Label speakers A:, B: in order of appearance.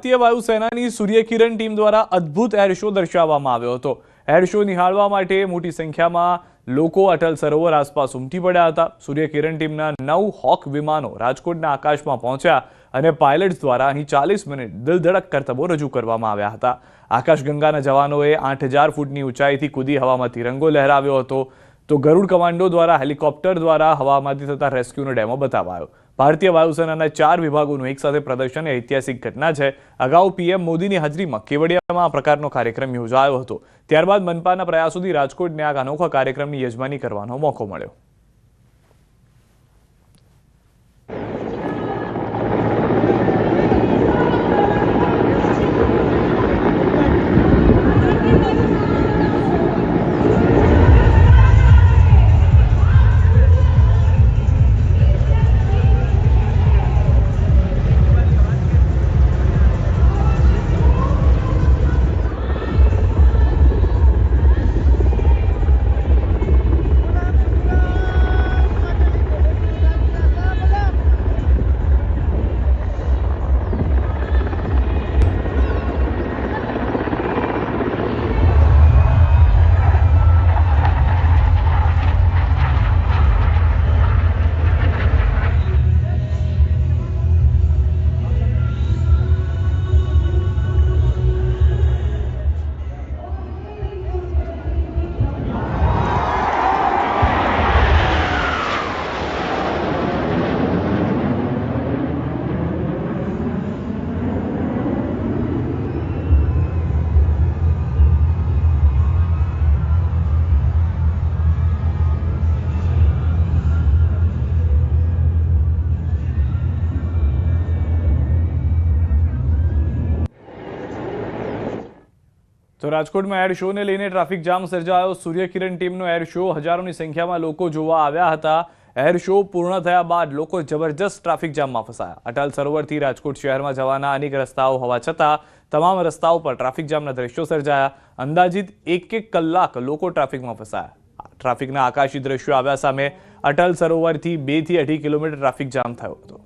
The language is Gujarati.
A: ભારતીય વાયુસેનાની સૂર્યકિરણ ટીમ દ્વારા અદ્ભુત એર શો દર્શાવવામાં આવ્યો હતો। એર શો નિહાળવા માટે મોટી સંખ્યામાં લોકો અટલ સરોવર આસપાસ ઉમટી પડ્યા હતા। સૂર્યકિરણ ટીમના 9 હોક વિમાનો રાજકોટના આકાશમાં પહોંચ્યા અને પાયલટ્સ દ્વારા અહીં 40 મિનિટ દિલધડક કરતબો રજૂ કરવામાં આવ્યા હતા। આકાશગંગાના જવાનોએ 8000 ફૂટની ઊંચાઈથી કૂદી હવામાં તિરંગો લહેરાવ્યો હતો, તો ગરુડ કમાન્ડો દ્વારા હેલિકોપ્ટર દ્વારા હવામાંથી થતા રેસ્ક્યુનો ડેમો બતાવાયો। ભારતીય વાયુસેનાના 4 વિભાગોનું એકસાથે પ્રદર્શન એ ઐતિહાસિક ઘટના છે। અગાઉ પીએમ મોદીની હાજરીમાં કેવડિયામાં આ પ્રકારનો કાર્યક્રમ યોજાયો હતો। ત્યારબાદ મનપાના પ્રયાસોથી રાજકોટને આ અનોખા કાર્યક્રમની યજમાની કરવાનો મોકો મળ્યો। તો રાજકોટમાં એર શોને લઈને ટ્રાફિક જામ સર્જાયો। સૂર્યકિરણ ટીમનો એર શો હજારોની સંખ્યામાં લોકો જોવા આવ્યા હતા। એર શો પૂર્ણ થયા બાદ લોકો જબરજસ્ત ટ્રાફિક જામમાં ફસાયા। અટલ સરોવરથી રાજકોટ શહેરમાં જવાના અનેક રસ્તાઓ હોવા છતાં તમામ રસ્તાઓ પર ટ્રાફિક જામના દ્રશ્યો સર્જાયા। અંદાજિત 1 કલાક લોકો ટ્રાફિકમાં ફસાયા। ટ્રાફિકના આકાશી દ્રશ્યો આવ્યા સામે અટલ સરોવરથી 2 થી 2.5 કિલોમીટર ટ્રાફિક જામ થયો હતો।